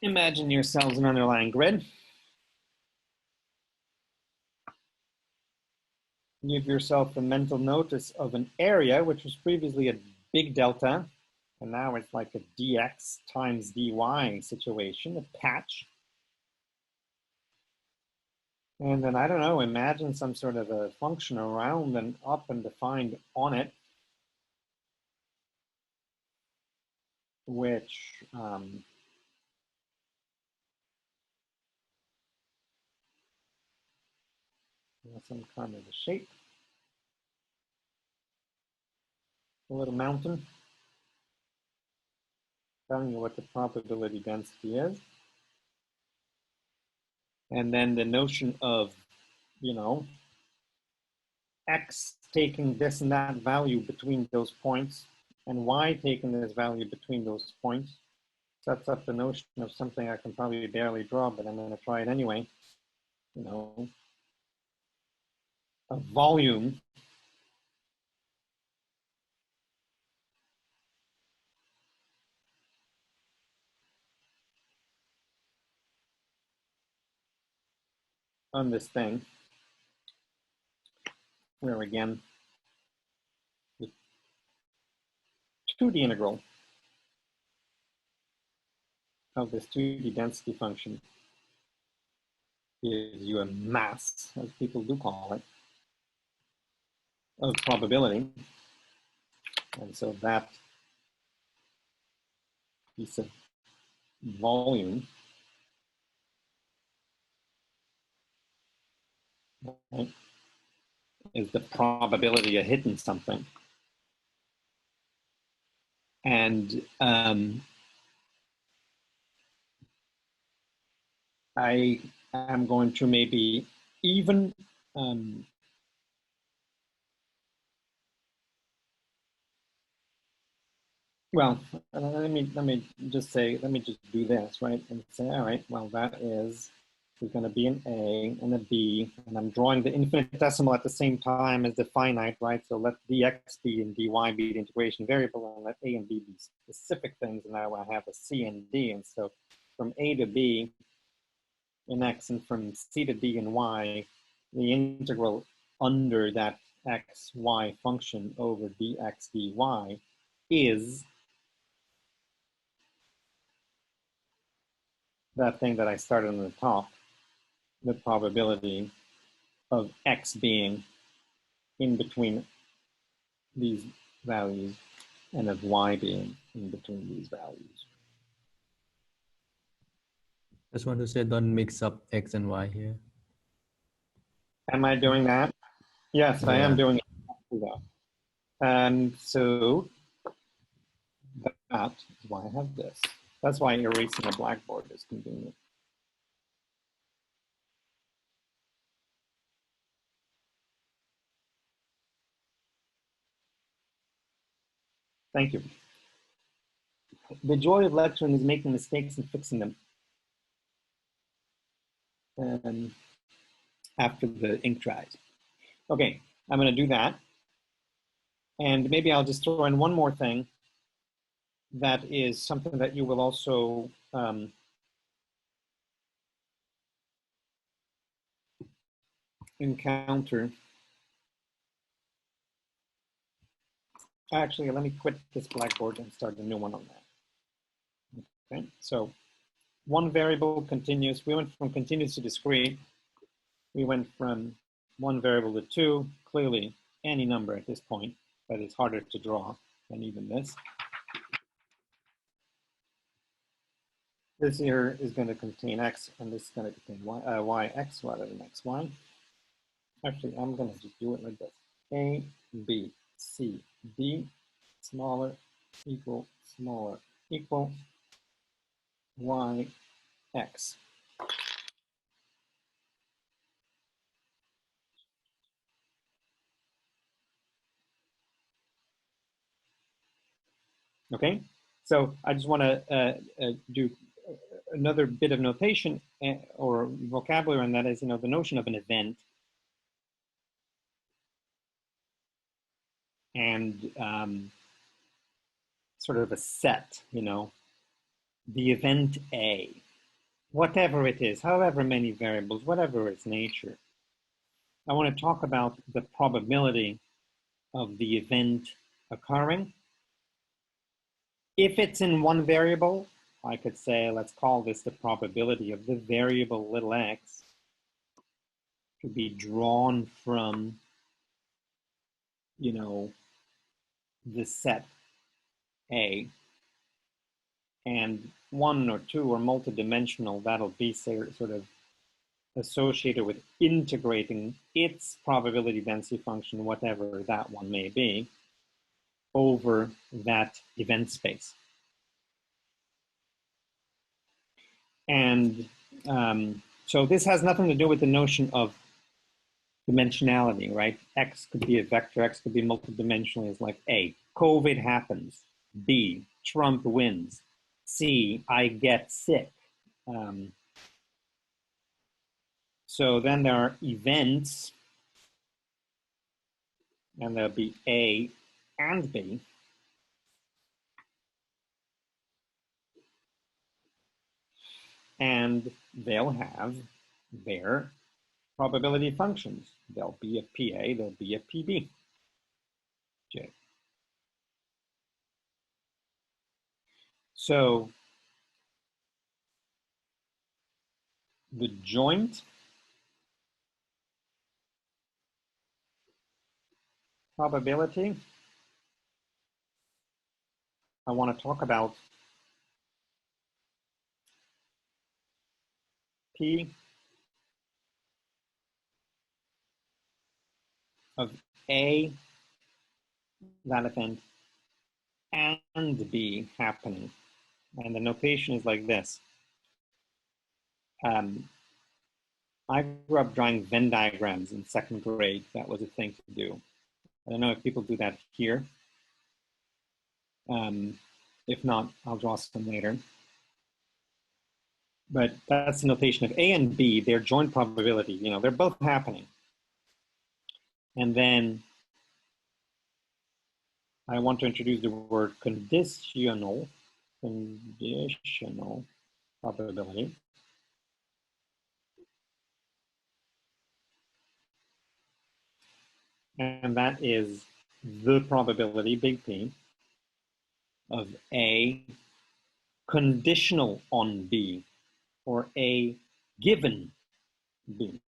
Imagine yourselves an underlying grid. Give yourself a mental notice of an area, which was previously a big delta, and now it's like a dx times dy situation, a patch. And then, I don't know, imagine some sort of a function around and up and defined on it, which some kind of a shape, a little mountain, telling you what the probability density is. And then the notion of, you know, x taking this and that value between those points and y taking this value between those points sets up the notion of something I can probably barely draw, but I'm going to try it anyway. You know, a volume on this thing, where again, the 2D integral of this 2D density function gives you a mass, as people do call it, of probability. And so that piece of volume, right, is the probability of hitting something. And I am going to maybe even well, let me just do this, right? And say, all right, well, that is going to be an A and a B, and I'm drawing the infinitesimal at the same time as the finite, right? So let dx be and dy be the integration variable, and let A and B be specific things, and now I have a C and D, and so from A to B in x and from C to D in y, the integral under that x, y function over dx, dy is that thing that I started on the top, the probability of x being in between these values and of y being in between these values. Just want to say, don't mix up x and y here. Am I doing that? Yes, I am Yeah. doing that. And so that is why I have this. That's why erasing a blackboard is convenient. Thank you. The joy of lecturing is making mistakes and fixing them. After the ink dries. Okay, I'm going to do that. And maybe I'll just throw in one more thing that is something that you will also encounter. Actually, let me quit this blackboard and start a new one on that. Okay, so one variable continuous. We went from continuous to discrete. We went from one variable to two. Clearly, any number at this point, but it's harder to draw than even this. This here is going to contain x, and this is going to contain y, yx rather than xy. Actually, I'm going to just do it like this. A, B, C, D, smaller, equal, y, x. Okay, so I just want to do another bit of notation or vocabulary, and that is, the notion of an event. And sort of a set, the event A, whatever it is, however many variables, whatever its nature. I want to talk about the probability of the event occurring. If it's in one variable, I could say, let's call this the probability of the variable little x to be drawn from, the set A. And one or two or multidimensional, that'll be sort of associated with integrating its probability density function, whatever that one may be, over that event space. And so this has nothing to do with the notion of dimensionality, right? X could be a vector, X could be multidimensional. It's like A, COVID happens. B, Trump wins. C, I get sick. So then there are events, and there'll be A and B. And they'll have their probability functions. There'll be a PA, there'll be a PB. J. So the joint probability, I want to talk about P of A, that event, and B happening. And the notation is like this. I grew up drawing Venn diagrams in 2nd grade. That was a thing to do. I don't know if people do that here. If not, I'll draw some later. But that's the notation of A and B, their joint probability. You know, they're both happening. And then I want to introduce the word conditional probability. And that is the probability, big P, of A conditional on B, or A given B.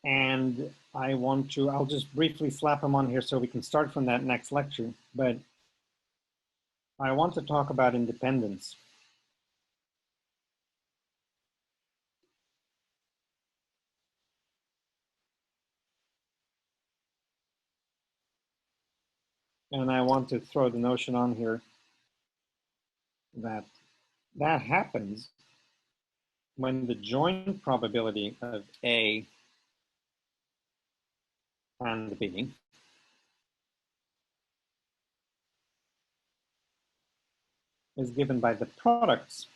And I'll just briefly slap them on here so we can start from that next lecture, but I want to talk about independence. And I want to throw the notion on here that that happens when the joint probability of A and B is given by the products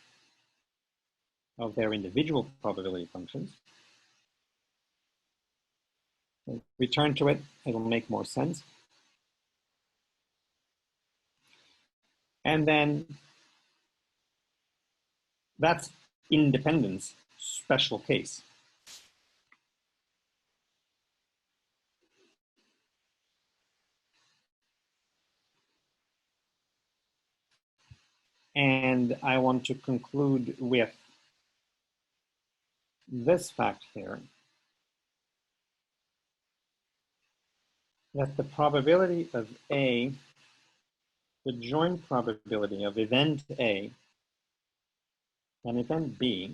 of their individual probability functions. We'll return to it, it'll make more sense. And then that's independence, special case. And I want to conclude with this fact here, that the probability of A, the joint probability of event A and event B,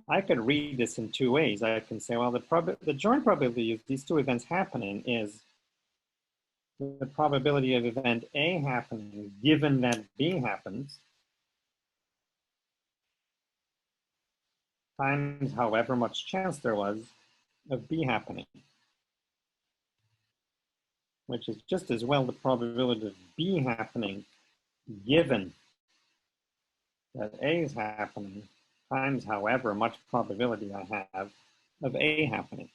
I could read this in 2 ways. I can say, well, the joint probability of these 2 events happening is the probability of event A happening given that B happens, times however much chance there was of B happening, which is just as well the probability of B happening given that A is happening, times however much probability I have of A happening.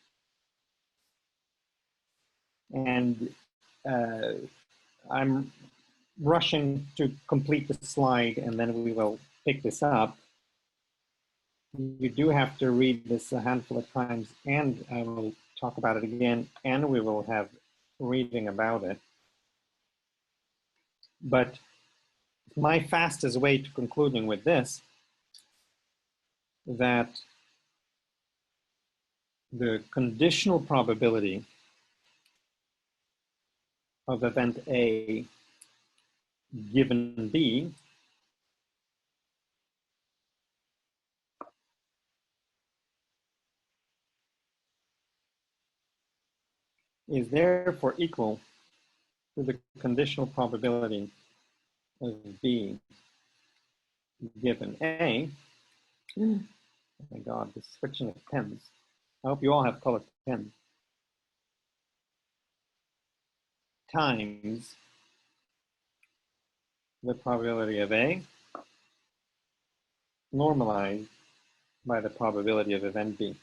And I'm rushing to complete the slide and then we will pick this up. You do have to read this a handful of times and I will talk about it again and we will have reading about it. But my fastest way to concluding with this, that the conditional probability of event A given B is therefore equal to the conditional probability of B given A. Oh my God, this switching of pens. I hope you all have colored pens. Times the probability of A normalized by the probability of event B.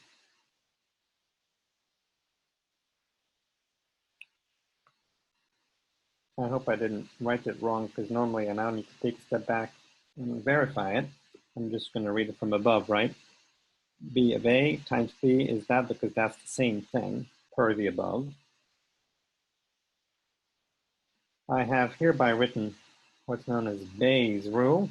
I hope I didn't write it wrong because normally I now need to take a step back and verify it. I'm just going to read it from above, right? B of A times B is that because that's the same thing per the above. I have hereby written what's known as Bayes' rule.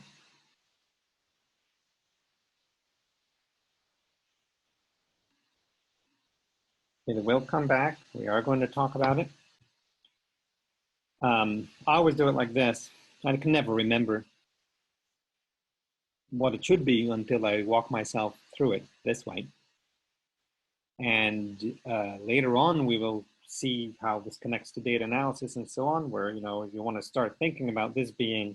It will come back. We are going to talk about it. I always do it like this. I can never remember what it should be until I walk myself through it this way. And later on, we will see how this connects to data analysis and so on, where, you know, if you want to start thinking about this being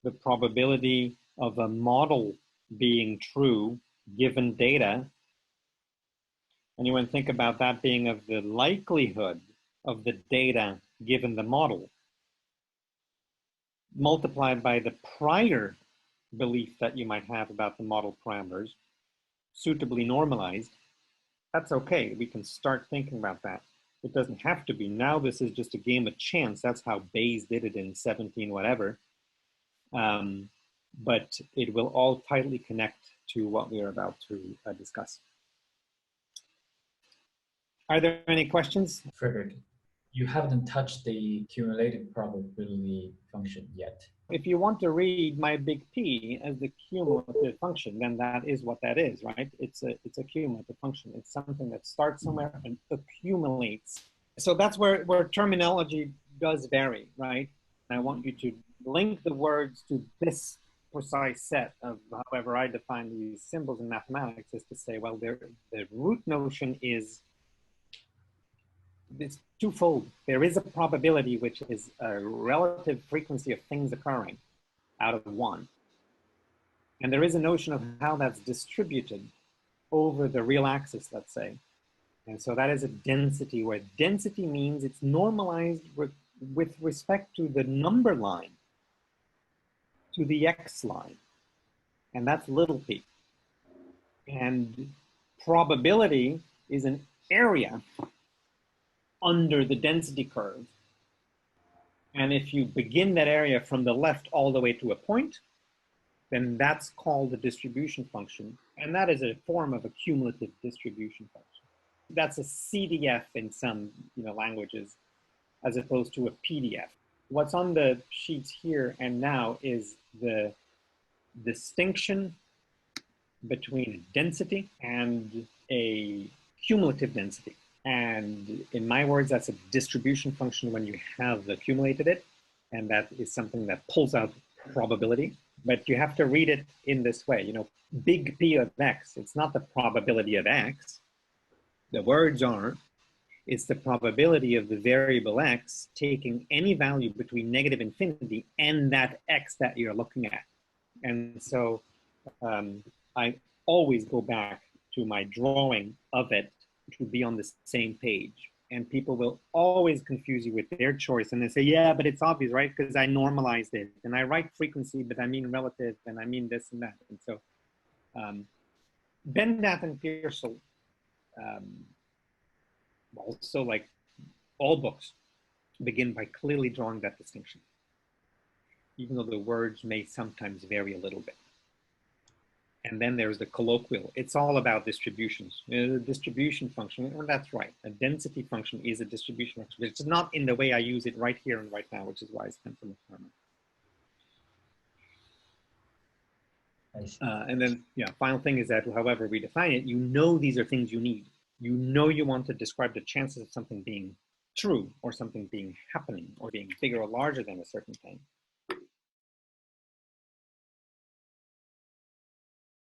the probability of a model being true given data, and you want to think about that being of the likelihood of the data given the model, multiplied by the prior belief that you might have about the model parameters, suitably normalized, that's okay. We can start thinking about that. It doesn't have to be. Now this is just a game of chance. That's how Bayes did it in 17 whatever. But it will all tightly connect to what we are about to discuss. Are there any questions? Frederick, you haven't touched the cumulative probability function yet. If you want to read my big P as the cumulative function, then that is what that is, right? It's a cumulative function. It's something that starts somewhere and accumulates. So that's where terminology does vary, right? And I want you to link the words to this precise set of however I define these symbols in mathematics, is to say, well, the root notion is it's twofold. There is a probability, which is a relative frequency of things occurring out of one. And there is a notion of how that's distributed over the real axis, let's say. And so that is a density, where density means it's normalized with respect to the number line, to the x line. And that's little p. And probability is an area under the density curve. And if you begin that area from the left all the way to a point, then that's called the distribution function. And that is a form of a cumulative distribution function. That's a CDF in some languages, as opposed to a PDF. What's on the sheets here and now is the distinction between density and a cumulative density. And in my words, that's a distribution function when you have accumulated it. And that is something that pulls out probability. But you have to read it in this way, big P of X. It's not the probability of X. The words are, it's the probability of the variable X taking any value between negative infinity and that X that you're looking at. And so I always go back to my drawing of it, which would be on the same page. And people will always confuse you with their choice. And they say, yeah, but it's obvious, right? Because I normalized it. And I write frequency, but I mean relative, and I mean this and that. And so Bendath and Pearsall, also, like all books, begin by clearly drawing that distinction, even though the words may sometimes vary a little bit. And then there's the colloquial. It's all about distributions. The distribution function, well, that's right. A density function is a distribution function, but it's not in the way I use it right here and right now, which is why I spent so much time on it. And then, final thing is that however we define it, these are things you need. You want to describe the chances of something being true or something being happening or being bigger or larger than a certain thing.